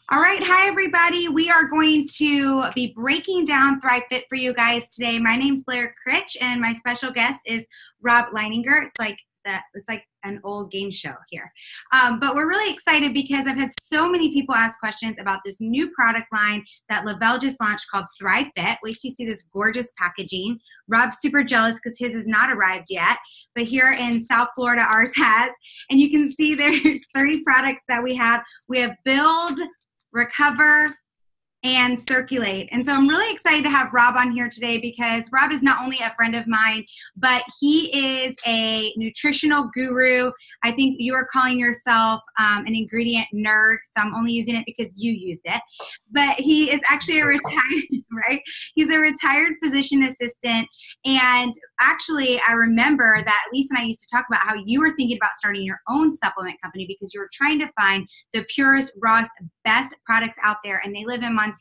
All right. Hi, everybody. We are going to be breaking down Thrive Fit for you guys today. My name's Blair Critch, and my special guest is Rob Leininger. It's like an old game show here. But we're really excited because I've had so many people ask questions about this new product line that Lavelle just launched called Thrive Fit. Wait till you see this gorgeous packaging. Rob's super jealous because his has not arrived yet. But here in South Florida, ours has. And you can see there's 3 products that we have. We have Build, Recover, and Circulate. And so I'm really excited to have Rob on here today because Rob is not only a friend of mine, but he is a nutritional guru. I think you are calling yourself an ingredient nerd, so I'm only using it because you used it. But he is actually a retired, right? He's a retired physician assistant. And actually, I remember that Lisa and I used to talk about how you were thinking about starting your own supplement company because you were trying to find the purest, rawest, best products out there, and they live in Montana.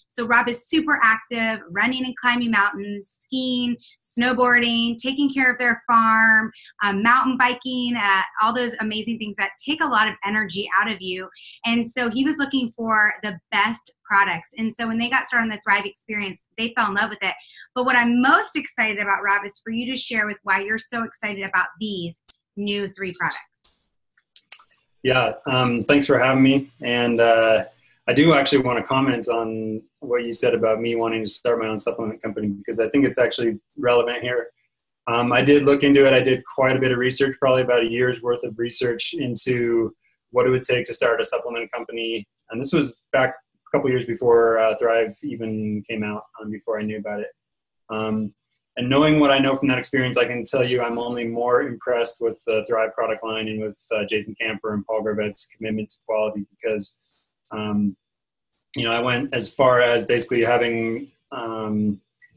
So Rob is super active, running and climbing mountains, skiing, snowboarding, taking care of their farm, mountain biking, all those amazing things that take a lot of energy out of you. And so he was looking for the best products. And so when they got started on the Thrive experience, they fell in love with it. But what I'm most excited about, Rob, is for you to share with why you're so excited about these new 3 products. Yeah, thanks for having me. And I do actually want to comment on what you said about me wanting to start my own supplement company because I think it's actually relevant here. I did look into it. I did quite a bit of research, probably about a year's worth of research into what it would take to start a supplement company. And this was back a couple years before Thrive even came out, before I knew about it. And knowing what I know from that experience, I can tell you I'm only more impressed with the Thrive product line and with Jason Camper and Paul Garvett's commitment to quality because I went as far as basically having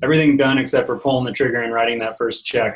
everything done except for pulling the trigger and writing that first check.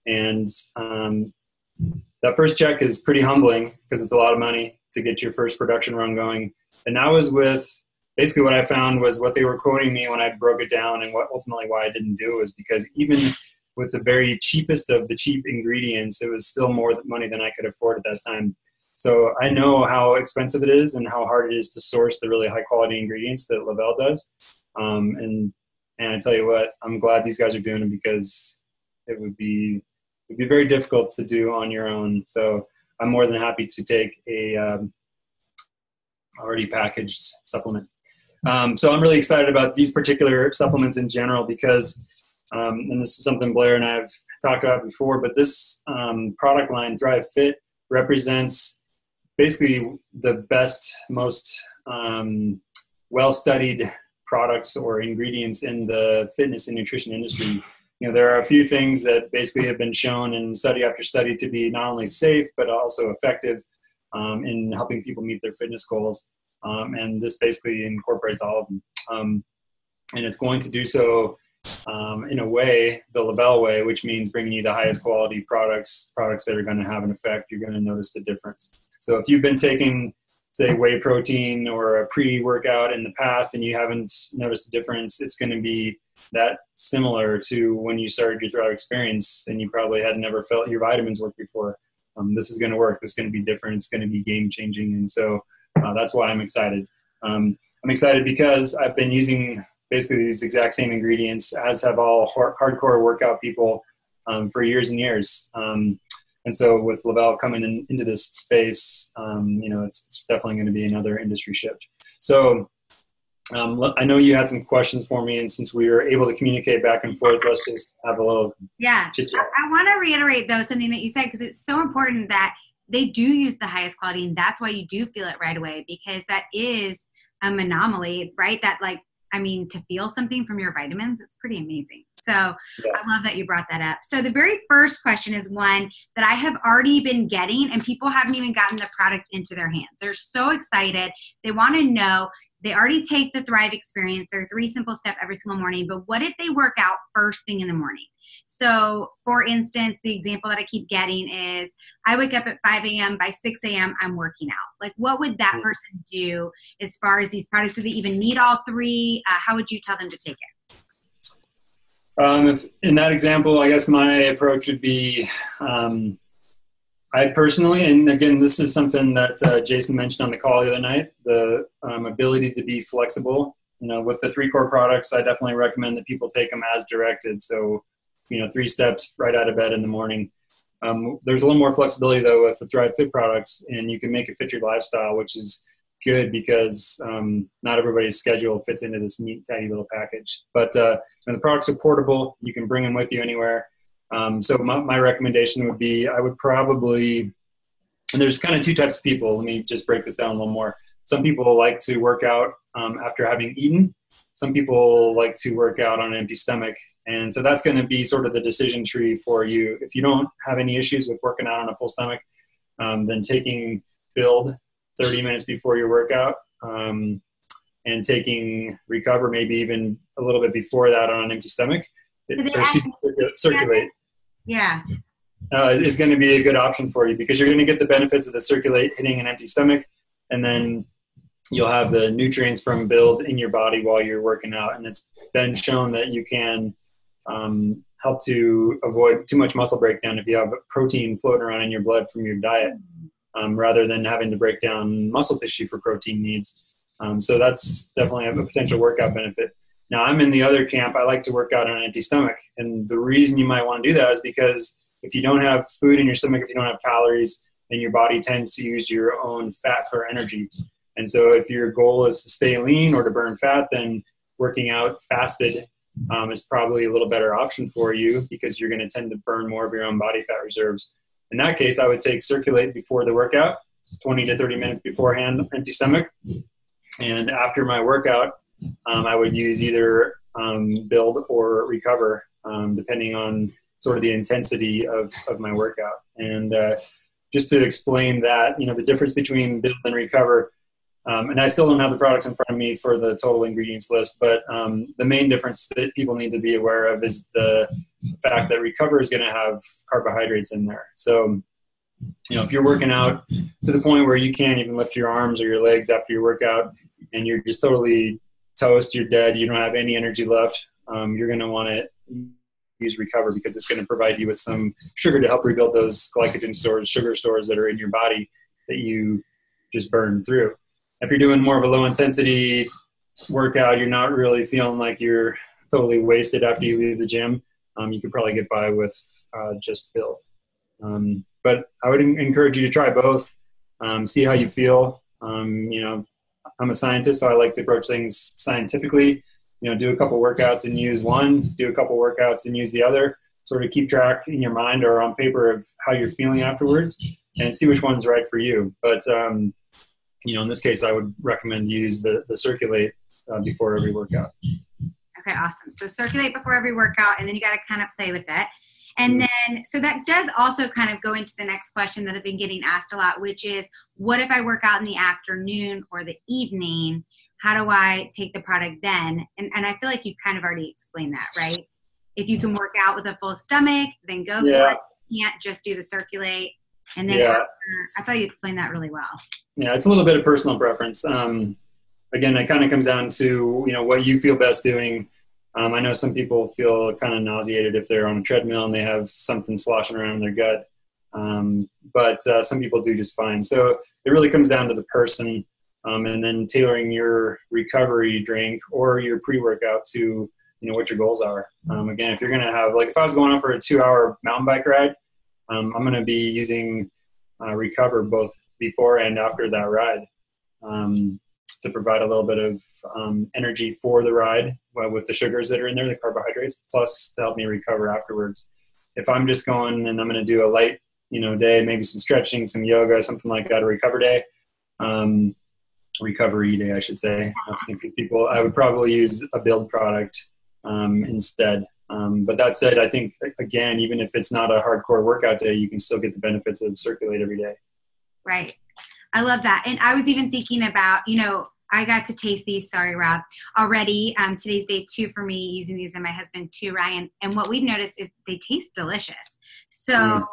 And that first check is pretty humbling because it's a lot of money to get your first production run going. And that was with basically what I found was what they were quoting me when I broke it down, and what ultimately why I didn't do it was because even with the very cheapest of the cheap ingredients, it was still more money than I could afford at that time. So I know how expensive it is and how hard it is to source the really high quality ingredients that Lavelle does. And I tell you what, I'm glad these guys are doing it because it'd be very difficult to do on your own. So I'm more than happy to take a already packaged supplement. So I'm really excited about these particular supplements in general because, and this is something Blair and I have talked about before, but this product line, Thrive Fit, represents basically the best, most well-studied products or ingredients in the fitness and nutrition industry. There are a few things that basically have been shown in study after study to be not only safe, but also effective in helping people meet their fitness goals. And this basically incorporates all of them. And it's going to do so in a way, the Lavelle way, which means bringing you the highest quality products that are going to have an effect. You're going to notice the difference. So if you've been taking, say, whey protein or a pre-workout in the past and you haven't noticed the difference, it's going to be that similar to when you started your Thrive experience and you probably had never felt your vitamins work before. This is going to work. This is going to be different. It's going to be game-changing. And so that's why I'm excited. I'm excited because I've been using basically these exact same ingredients, as have all hardcore workout people for years and years. And so with Lavelle coming into this space, it's definitely going to be another industry shift. So I know you had some questions for me, and since we were able to communicate back and forth, let's just have a little chit-chat. I want to reiterate, though, something that you said, because it's so important that they do use the highest quality, and that's why you do feel it right away, because that is an anomaly, right? That to feel something from your vitamins, it's pretty amazing. So yeah. I love that you brought that up. So the very first question is one that I have already been getting, and people haven't even gotten the product into their hands. They're so excited. They want to know. They already take the Thrive experience. There are 3 simple steps every single morning. But what if they work out first thing in the morning? So, for instance, the example that I keep getting is I wake up at 5 a.m. By 6 a.m., I'm working out. Like, what would that person do as far as these products? Do they even need all 3? How would you tell them to take it? If in that example, I guess my approach would be I personally, and again, this is something that Jason mentioned on the call the other night, the ability to be flexible. With the 3 core products, I definitely recommend that people take them as directed. So, 3 steps right out of bed in the morning. There's a little more flexibility though with the Thrive Fit products, and you can make it fit your lifestyle, which is good because not everybody's schedule fits into this neat, tiny little package. But the products are portable. You can bring them with you anywhere. So my recommendation would be, I would probably, and there's kind of 2 types of people. Let me just break this down a little more. Some people like to work out after having eaten. Some people like to work out on an empty stomach. And so that's going to be sort of the decision tree for you. If you don't have any issues with working out on a full stomach, then taking Build 30 minutes before your workout, and taking Recover maybe even a little bit before that on an empty stomach. Circulate. Yeah. Is going to be a good option for you because you're going to get the benefits of the Circulate hitting an empty stomach, and then you'll have the nutrients from Build in your body while you're working out. And it's been shown that you can help to avoid too much muscle breakdown if you have protein floating around in your blood from your diet, rather than having to break down muscle tissue for protein needs. So that's definitely a potential workout benefit. Now, I'm in the other camp. I like to work out on an empty stomach. And the reason you might want to do that is because if you don't have food in your stomach, if you don't have calories, then your body tends to use your own fat for energy. And so if your goal is to stay lean or to burn fat, then working out fasted is probably a little better option for you because you're going to tend to burn more of your own body fat reserves. In that case, I would take Circulate before the workout, 20 to 30 minutes beforehand, empty stomach. And after my workout, I would use either Build or Recover, depending on sort of the intensity of my workout. And just to explain that, the difference between Build and Recover, and I still don't have the products in front of me for the total ingredients list, but the main difference that people need to be aware of is the fact that Recover is going to have carbohydrates in there. So, if you're working out to the point where you can't even lift your arms or your legs after your workout and you're just totally toast, you're dead, you don't have any energy left, you're going to want to use Recover because it's going to provide you with some sugar to help rebuild those glycogen stores, sugar stores that are in your body that you just burned through. If you're doing more of a low intensity workout, you're not really feeling like you're totally wasted after you leave the gym, you could probably get by with just Build. But I would encourage you to try both, see how you feel. I'm a scientist, so I like to approach things scientifically. Do a couple workouts and use one, do a couple workouts and use the other, sort of keep track in your mind or on paper of how you're feeling afterwards and see which one's right for you. But, in this case, I would recommend use the Circulate before every workout. Okay, awesome. So Circulate before every workout, and then you got to kind of play with it. And then, so that does also kind of go into the next question that I've been getting asked a lot, which is, what if I work out in the afternoon or the evening? How do I take the product then? And I feel like you've kind of already explained that, right? If you can work out with a full stomach, then go for it. You can't just do the Circulate. And then after, I thought you explained that really well. Yeah, it's a little bit of personal preference. Again, it kind of comes down to, what you feel best doing. I know some people feel kind of nauseated if they're on a treadmill and they have something sloshing around in their gut. But some people do just fine. So it really comes down to the person, and then tailoring your recovery drink or your pre-workout to, what your goals are. Again, if you're going to have, like if I was going out for a 2-hour mountain bike ride, I'm going to be using Recover both before and after that ride. To provide a little bit of energy for the ride with the sugars that are in there, the carbohydrates, plus to help me recover afterwards. If I'm just going and I'm going to do a light, day, maybe some stretching, some yoga, something like that, a recovery day, I should say, not to confuse people, I would probably use a Build product instead. But that said, I think, again, even if it's not a hardcore workout day, you can still get the benefits of Circulate every day. Right. I love that. And I was even thinking about, I got to taste these, sorry, Rob, already. Today's day 2 for me using these, and my husband too, Ryan. And what we've noticed is they taste delicious. So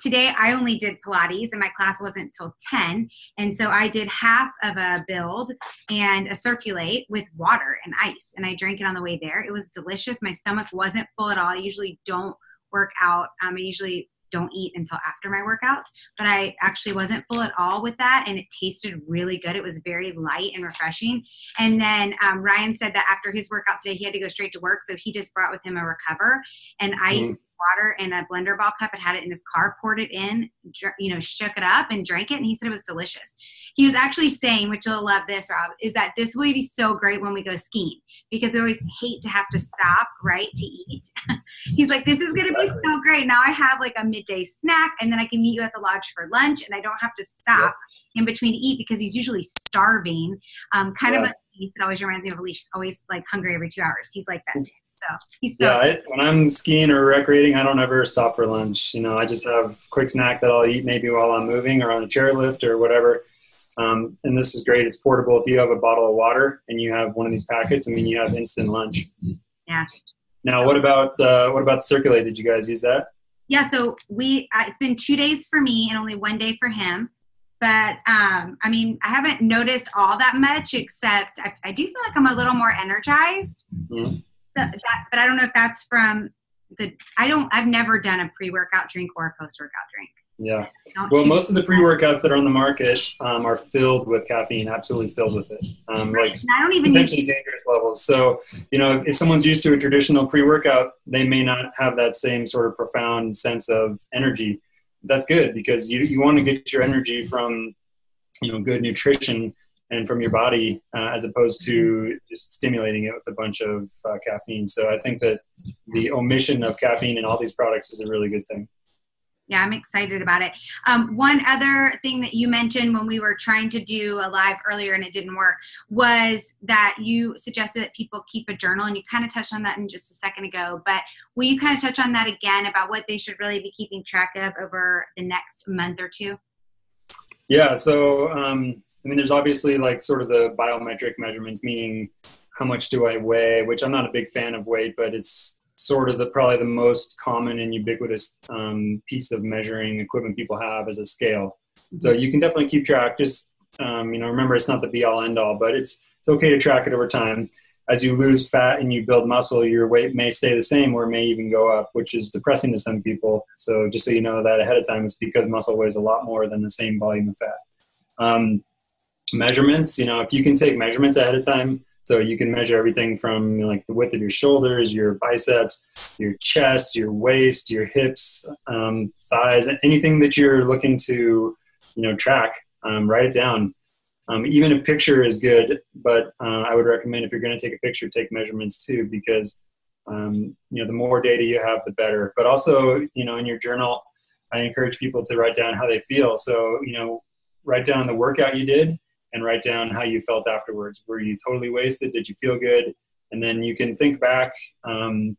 today I only did Pilates and my class wasn't till 10. And so I did half of a Build and a Circulate with water and ice. And I drank it on the way there. It was delicious. My stomach wasn't full at all. I usually don't work out. I usually don't eat until after my workouts, but I actually wasn't full at all with that. And it tasted really good. It was very light and refreshing. And then Ryan said that after his workout today, he had to go straight to work. So he just brought with him a Recover and ice water in a blender ball cup and had it in his car, poured it in, shook it up and drank it. And he said it was delicious. He was actually saying, which you'll love this, Rob, is that this will be so great when we go skiing because we always hate to have to stop, right, to eat. He's like, this is going to be so great. Now I have like a midday snack and then I can meet you at the lodge for lunch and I don't have to stop in between to eat because he's usually starving. Like he said, always reminds me of Alicia. He's always like hungry every 2 hours. He's like that too. So he's so when I'm skiing or recreating, I don't ever stop for lunch. I just have a quick snack that I'll eat maybe while I'm moving or on a chairlift or whatever. And this is great. It's portable. If you have a bottle of water and you have one of these packets, you have instant lunch. Yeah. Now, what about Circulate? Did you guys use that? Yeah. So it's been 2 days for me and only 1 day for him. But, I haven't noticed all that much except I do feel like I'm a little more energized. Mm-hmm. But I don't know if that's from I've never done a pre-workout drink or a post-workout drink. Yeah. Well, most of the pre-workouts that are on the market are filled with caffeine, absolutely filled with it. Like I don't even potentially dangerous levels. So, if someone's used to a traditional pre-workout, they may not have that same sort of profound sense of energy. That's good because you want to get your energy from, good nutrition and from your body as opposed to just stimulating it with a bunch of caffeine. So I think that the omission of caffeine in all these products is a really good thing. Yeah, I'm excited about it. One other thing that you mentioned when we were trying to do a live earlier and it didn't work was that you suggested that people keep a journal, and you kind of touched on that in just a second ago. But will you kind of touch on that again about what they should really be keeping track of over the next month or two? Yeah, so there's obviously like sort of the biometric measurements, meaning how much do I weigh, which I'm not a big fan of weight, but it's sort of probably the most common and ubiquitous piece of measuring equipment people have as a scale. So you can definitely keep track. Just remember, it's not the be all end all, but it's okay to track it over time. As you lose fat and you build muscle, your weight may stay the same or may even go up, which is depressing to some people. So just so you know that ahead of time, it's because muscle weighs a lot more than the same volume of fat. Measurements, if you can take measurements ahead of time, so you can measure everything from like the width of your shoulders, your biceps, your chest, your waist, your hips, thighs, anything that you're looking to, track, write it down. Even a picture is good, but I would recommend if you're going to take a picture, take measurements too, because the more data you have, the better. But also, in your journal, I encourage people to write down how they feel. So, write down the workout you did and write down how you felt afterwards. Were you totally wasted? Did you feel good? And then you can think back, and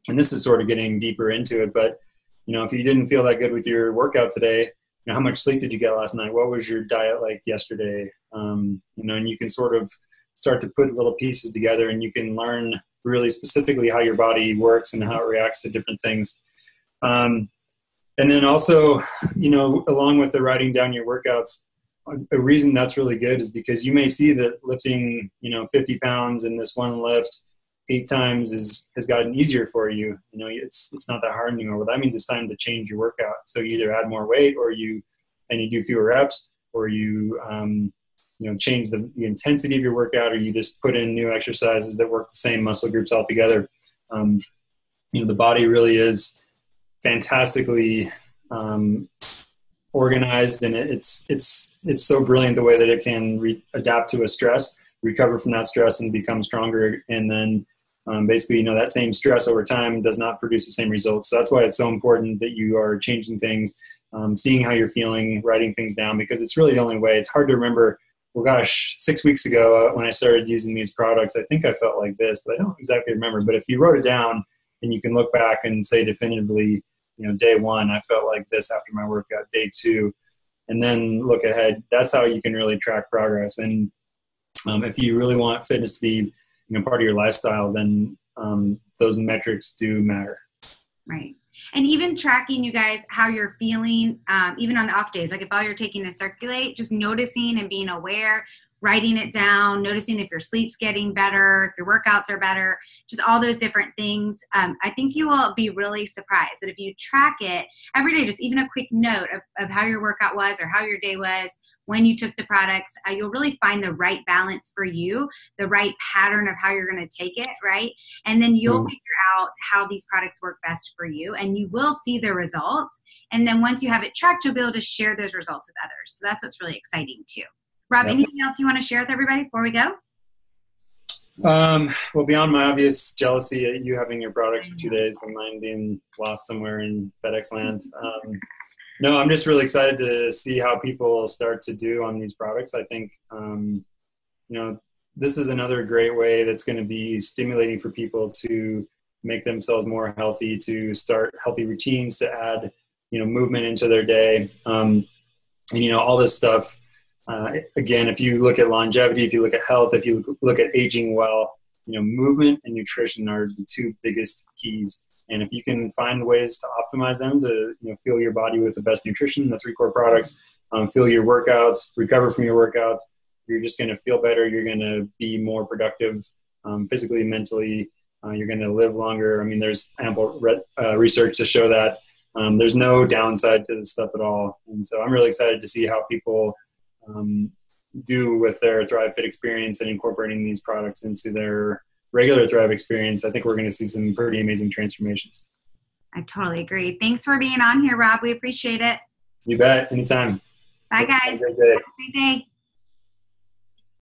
this is sort of getting deeper into it, but if you didn't feel that good with your workout today, how much sleep did you get last night? What was your diet like yesterday? And you can sort of start to put little pieces together, and you can learn really specifically how your body works and how it reacts to different things. And then also, along with the writing down your workouts, a reason that's really good is because you may see that lifting, 50 pounds in this one lift 8 times has gotten easier for you. It's not that hard anymore. Well, that means it's time to change your workout. So you either add more weight or you do fewer reps, or you change the intensity of your workout, or you just put in new exercises that work the same muscle groups all together. The body really is fantastically organized, and it's so brilliant the way that it can adapt to a stress, recover from that stress, and become stronger. And then basically, that same stress over time does not produce the same results. So that's why it's so important that you are changing things, seeing how you're feeling, writing things down, because it's really the only way. It's hard to remember, well, gosh, 6 weeks ago when I started using these products, I think I felt like this, but I don't exactly remember. But if you wrote it down and you can look back and say definitively, day 1, I felt like this after my workout, day 2, and then look ahead. That's how you can really track progress. And if you really want fitness to be part of your lifestyle, then those metrics do matter. Right. And even tracking, you guys, how you're feeling, even on the off days, like if all you're taking is Circulate, just noticing and being aware, writing it down, noticing if your sleep's getting better, if your workouts are better, just all those different things. I think you will be really surprised that if you track it every day, just even a quick note of how your workout was or how your day was when you took the products, you'll really find the right balance for you, the right pattern of how you're going to take it, right? And then you'll figure out how these products work best for you, and you will see the results. And then once you have it tracked, you'll be able to share those results with others. So that's what's really exciting too. Rob, anything else you want to share with everybody before we go? Well, beyond my obvious jealousy at you having your products for 2 days and mine being lost somewhere in FedEx land, no, I'm just really excited to see how people start to do on these products. I think, this is another great way that's going to be stimulating for people to make themselves more healthy, to start healthy routines, to add, movement into their day. And, all this stuff. Again, if you look at longevity, if you look at health, if you look at aging well, movement and nutrition are the two biggest keys. And if you can find ways to optimize them to fuel your body with the best nutrition, the 3 core products, fuel your workouts, recover from your workouts, you're just going to feel better. You're going to be more productive physically, mentally. You're going to live longer. I mean, there's ample research to show that. There's no downside to this stuff at all. And so I'm really excited to see how people do with their Thrive Fit experience and incorporating these products into their regular Thrive experience. I think we're going to see some pretty amazing transformations. I totally agree. Thanks for being on here, Rob. We appreciate it. You bet. Anytime. Bye, guys. Have a great day. Have a great day.